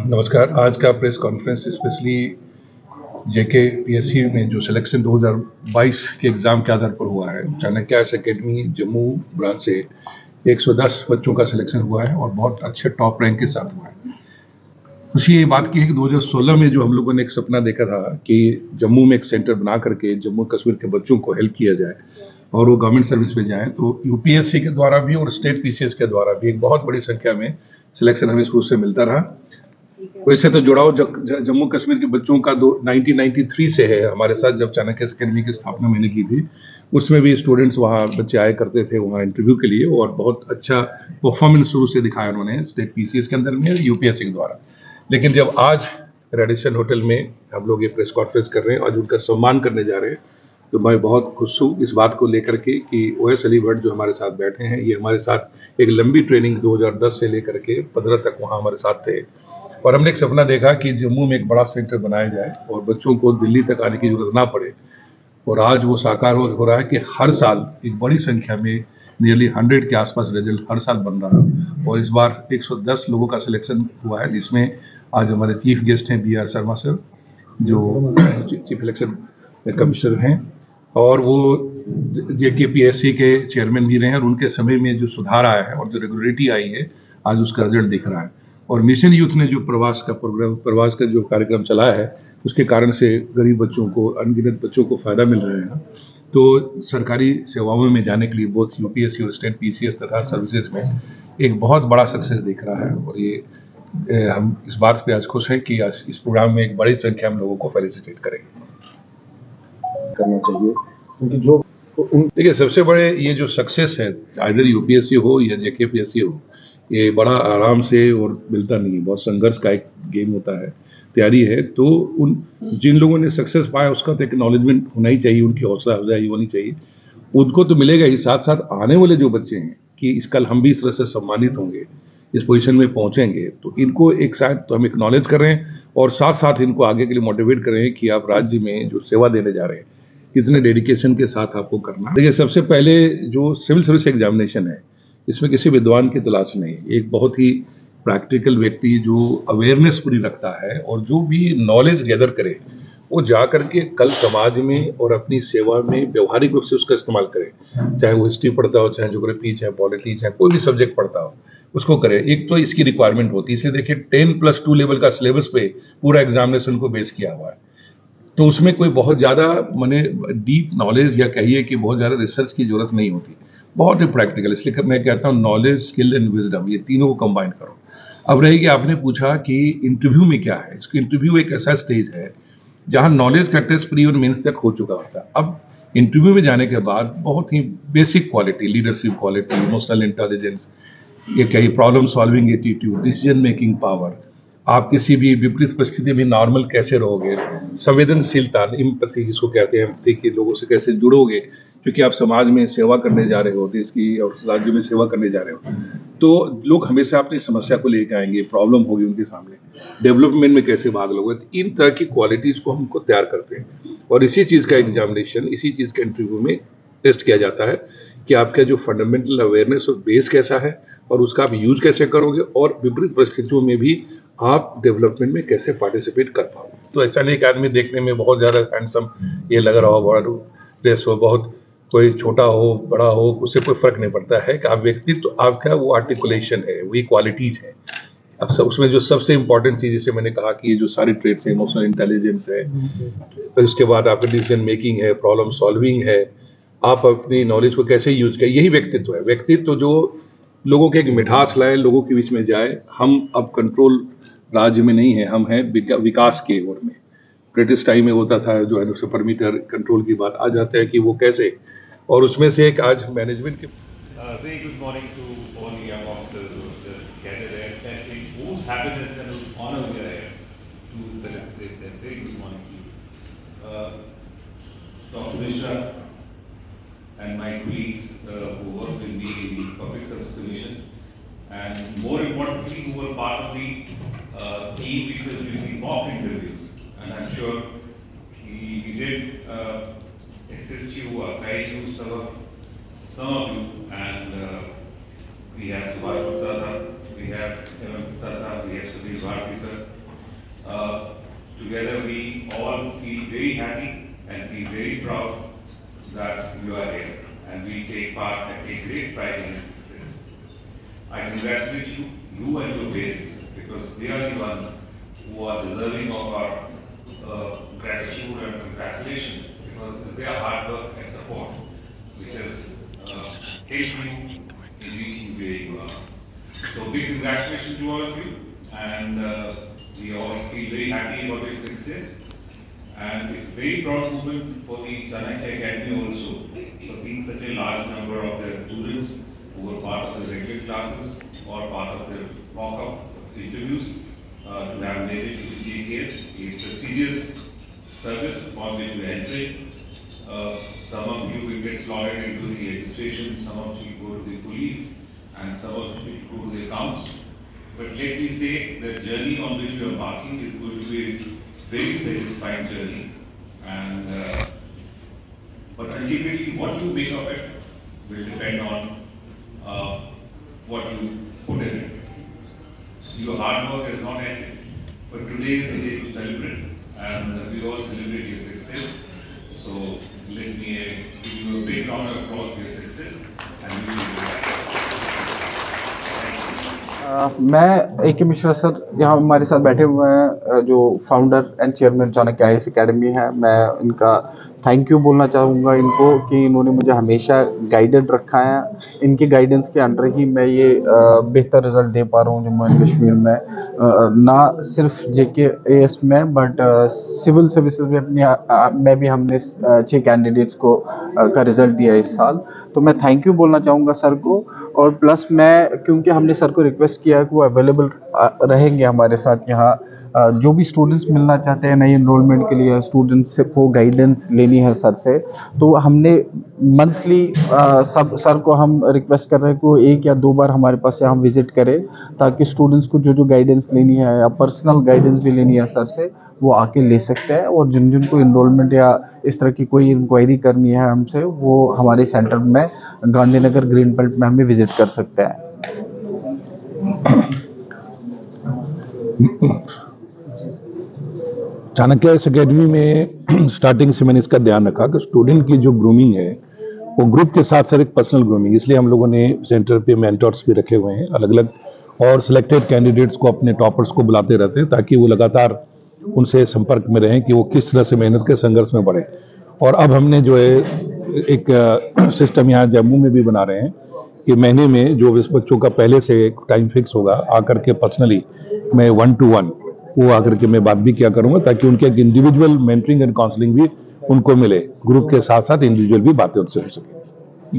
नमस्कार। आज का प्रेस कॉन्फ्रेंस स्पेशली जेके पीएससी में जो सिलेक्शन 2022 के एग्ज़ाम के आधार पर हुआ है। चाणक्य एकेडमी जम्मू ब्रांच से 110 बच्चों का सिलेक्शन हुआ है और बहुत अच्छे टॉप रैंक के साथ हुआ है। खुशी ये बात की है कि 2016 में जो हम लोगों ने एक सपना देखा था कि जम्मू में एक सेंटर बना करके जम्मू कश्मीर के बच्चों को हेल्प किया जाए और वो गवर्नमेंट सर्विस में जाएँ, तो यूपीएससी के द्वारा भी और स्टेट पीसीएस के द्वारा भी एक बहुत बड़ी संख्या में सिलेक्शन हमें शुरू से मिलता रहा। वैसे तो जुड़ाव जम्मू कश्मीर के बच्चों का 1993 से है हमारे साथ। जब चाणक्य अकेडमी की स्थापना मैंने की थी, उसमें भी स्टूडेंट्स वहाँ बच्चे आया करते थे वहाँ इंटरव्यू के लिए, और बहुत अच्छा परफॉर्मेंस शुरू से दिखाया उन्होंने स्टेट पीसीएस के अंदर में, यूपीएससी के द्वारा। लेकिन जब आज रेडिसन होटल में हम लोग ये प्रेस कॉन्फ्रेंस कर रहे हैं और उनका सम्मान करने जा रहे हैं, तो मैं बहुत खुश हूँ इस बात को लेकर के कि ओएस अली भट्ट जो हमारे साथ बैठे हैं, ये हमारे साथ एक लंबी ट्रेनिंग 2010 से लेकर के 15 तक वहाँ हमारे साथ थे। और हमने एक सपना देखा कि जम्मू में एक बड़ा सेंटर बनाया जाए और बच्चों को दिल्ली तक आने की जरूरत ना पड़े। और आज वो साकार हो रहा है कि हर साल एक बड़ी संख्या में नियरली 100 के आसपास रिजल्ट हर साल बन रहा है। और इस बार 110 लोगों का सिलेक्शन हुआ है, जिसमें आज हमारे चीफ गेस्ट हैं BR शर्मा सर, जो चीफ इलेक्शन कमिश्नर हैं, और वो जेकेपीएससी के चेयरमैन भी रहे हैं। और उनके समय में जो सुधार आया है और जो रेगुलरिटी आई है, आज उसका रिजल्ट दिख रहा है। और मिशन यूथ ने जो प्रवास का जो कार्यक्रम चलाया है, उसके कारण से गरीब बच्चों को, अनगिनत बच्चों को फायदा मिल रहा है। तो सरकारी सेवाओं में जाने के लिए बोथ यूपीएससी और स्टेट पीसीएस तथा सर्विसेज में एक बहुत बड़ा सक्सेस दिख रहा है। और ये हम इस बात पे आज खुश हैं कि आज इस प्रोग्राम में एक बड़ी संख्या में लोगों को फेलिसिटेट करेंगे करना चाहिए, क्योंकि जो देखिए सबसे बड़े ये जो सक्सेस है, आइदर यूपीएससी हो या जेकेपीएससी हो, ये बड़ा आराम से और मिलता नहीं है, बहुत संघर्ष का एक गेम होता है, तैयारी है। तो उन जिन लोगों ने सक्सेस पाया उसका तो एक्नॉलेजमेंट होना ही चाहिए, उनकी हौसला अफजाई होनी चाहिए, उनको तो मिलेगा ही। साथ साथ आने वाले जो बच्चे हैं कि इस कल हम भी इस तरह से सम्मानित होंगे, इस पोजीशन में पहुंचेंगे, तो इनको एक साथ तो हम एक्नॉलेज कर रहे हैं और साथ साथ इनको आगे के लिए मोटिवेट कर रहे हैं कि आप राज्य में जो सेवा देने जा रहे हैं, कितने डेडिकेशन के साथ आपको करना। देखिए सबसे पहले जो सिविल सर्विस एग्जामिनेशन है, इसमें किसी विद्वान की तलाश नहीं, एक बहुत ही प्रैक्टिकल व्यक्ति जो अवेयरनेस पूरी रखता है और जो भी नॉलेज गैदर करे, वो जा करके कल समाज में और अपनी सेवा में व्यवहारिक रूप से उसका इस्तेमाल करे। चाहे वो हिस्ट्री पढ़ता हो, चाहे ज्योग्राफी, चाहे पॉलिटी, चाहे कोई भी सब्जेक्ट पढ़ता हो, उसको करे। एक तो इसकी रिक्वायरमेंट होती है, इसलिए देखिए 10+2 लेवल का सिलेबस पे पूरा एग्जामिनेशन को बेस किया हुआ है। तो उसमें कोई बहुत ज़्यादा माने डीप नॉलेज या कहिए कि बहुत ज़्यादा रिसर्च की जरूरत नहीं होती, बहुत ही प्रैक्टिकल। इसलिए मैं कहता हूँ नॉलेज, स्किल एंड विजडम, ये तीनों को कंबाइन करो। अब रहेगी, आपने पूछा कि इंटरव्यू में क्या है। इसको इंटरव्यू एक ऐसा स्टेज है जहाँ नॉलेज का टेस्ट प्री और मेंस तक हो चुका होता है। अब इंटरव्यू में जाने के बाद बहुत ही basic quality, leadership quality, emotional intelligence, ये कहीं problem solving attitude, decision making power, आप किसी भी विपरीत परिस्थिति में नॉर्मल कैसे रहोगे, संवेदनशीलता, इम्पैथी जिसको कहते हैं, एम्पैथी के लोगों से कैसे जुड़ोगे, क्योंकि आप समाज में सेवा करने जा रहे हो, देश की और राज्य में सेवा करने जा रहे हो। तो लोग हमेशा अपनी समस्या को लेकर आएंगे, प्रॉब्लम होगी उनके सामने, डेवलपमेंट में कैसे भाग लोगे। तो इन तरह की क्वालिटीज को हमको तैयार करते हैं और इसी चीज़ का एग्जामिनेशन, इसी चीज़ का इंटरव्यू में टेस्ट किया जाता है कि आपका जो फंडामेंटल अवेयरनेस और बेस कैसा है और उसका आप यूज कैसे करोगे, और विपरीत परिस्थितियों में भी आप डेवलपमेंट में कैसे पार्टिसिपेट कर पाओगे। तो ऐसा नहीं कि आदमी देखने में बहुत ज़्यादा हैंडसम ये लग रहा हो, बड़ा ड्रेस हो, बहुत कोई छोटा हो बड़ा हो, उससे कोई फर्क नहीं पड़ता है कि आप व्यक्तित्व तो आपका वो आर्टिकुलेशन है, वही क्वालिटीज है। अब सब उसमें जो सबसे इंपॉर्टेंट चीज़, जैसे मैंने कहा कि ये जो सारी ट्रेड्स है, इमोशनल इंटेलिजेंस है, फिर उसके बाद आपका डिसीजन मेकिंग है, प्रॉब्लम सॉल्विंग है, आप अपनी नॉलेज को कैसे यूज करें, यही व्यक्तित्व है। व्यक्तित्व जो लोगों के एक मिठास लाए, लोगों के बीच में जाए। हम अब कंट्रोल राज्य में नहीं है, हम हैं विकास के ओर में। ब्रिटिश टाइम में होता था जो है सुपर मीटर कंट्रोल की बात, आ जाता है कि वो कैसे, और उसमें से एक आज मैनेजमेंट के Very good morning to all the young officers who have just gathered here, and in whose happiness and whose honor we are here to felicitate them. Very good morning to you. Dr. Mishra and my colleagues who work with me in the Public Service Commission, and more importantly, who were part of the team because we did mock interviews, and I'm sure we did assist you, guide you, some of you, and we have Subhash Gupta, we we have Evan Tata, we have Sudhir Bharti sir. Together we all feel very happy and feel very proud that you are here, and we take part and take great pride in your success. I congratulate you and your parents, because they are the ones who are deserving of our gratitude and congratulations, because it's their hard work and support which has helped you in reaching where you are. So big congratulations to all of you, and we all feel very happy about your success. And it's a very proud moment for the Chanakya Academy also, for seeing such a large number of their students who were part of the regular classes or part of the mock-up interviews to have made it to the JKS, a prestigious service upon which we are entering. Some of you will get slotted into the registration, some of you go to the police, and some of you go to the accounts. But let me say, the journey on which you are embarking is going to be a very satisfying journey. And but ultimately, what you make of it will depend on what you put in it. Your hard work has not ended, but today is the day to celebrate, and we all celebrate your success. So let me give you a big round of applause for your success, and we will be back. मैं ए के Mishra sir यहाँ हमारे साथ बैठे हुए हैं, जो founder and chairman Chanakya IAS academy है। मैं इनका थैंक यू बोलना चाहूँगा इनको कि इन्होंने मुझे हमेशा गाइडेड रखा है। इनके गाइडेंस के अंडर ही मैं ये बेहतर रिजल्ट दे पा रहा हूँ जम्मू एंड कश्मीर में, ना सिर्फ JKAS में बट सिविल सर्विसेज में में भी हमने 6 कैंडिडेट्स को का रिजल्ट दिया इस साल। तो मैं थैंक यू बोलना चाहूँगा सर को, और प्लस मैं क्योंकि हमने सर को रिक्वेस्ट किया है कि वो अवेलेबल रहेंगे हमारे साथ यहाँ, जो भी स्टूडेंट्स मिलना चाहते हैं नई एनरोलमेंट के लिए, स्टूडेंट्स को गाइडेंस लेनी है सर से, तो हमने मंथली सब सर को हम रिक्वेस्ट कर रहे हैं कि 1 या 2 बार हमारे पास यहाँ विजिट करें, ताकि स्टूडेंट्स को जो गाइडेंस लेनी है या पर्सनल गाइडेंस भी लेनी है सर से, वो आके ले सकते हैं। और जिन को इनरोलमेंट या इस तरह की कोई इंक्वायरी करनी है हमसे, वो हमारे सेंटर में गांधीनगर ग्रीन बेल्ट में हमें विजिट कर सकते हैं। चाणक्य IAS एकेडमी में स्टार्टिंग से मैंने इसका ध्यान रखा कि स्टूडेंट की जो ग्रूमिंग है वो ग्रुप के साथ साथ एक पर्सनल ग्रूमिंग, इसलिए हम लोगों ने सेंटर पे मेंटर्स भी रखे हुए हैं अलग अलग, और सिलेक्टेड कैंडिडेट्स को, अपने टॉपर्स को बुलाते रहते हैं ताकि वो लगातार उनसे संपर्क में रहें कि वो किस तरह से मेहनत के संघर्ष में बढ़े। और अब हमने जो है एक सिस्टम यहाँ जम्मू में भी बना रहे हैं कि महीने में जो इस बच्चों का पहले से एक टाइम फिक्स होगा, आकर के पर्सनली मैं 1-to-1 वो आकर के मैं बात भी किया करूंगा, ताकि उनके एक इंडिविजुअल मेंटरिंग एंड काउंसलिंग भी उनको मिले, ग्रुप के साथ साथ इंडिविजुअल भी बातें उनसे हो सके।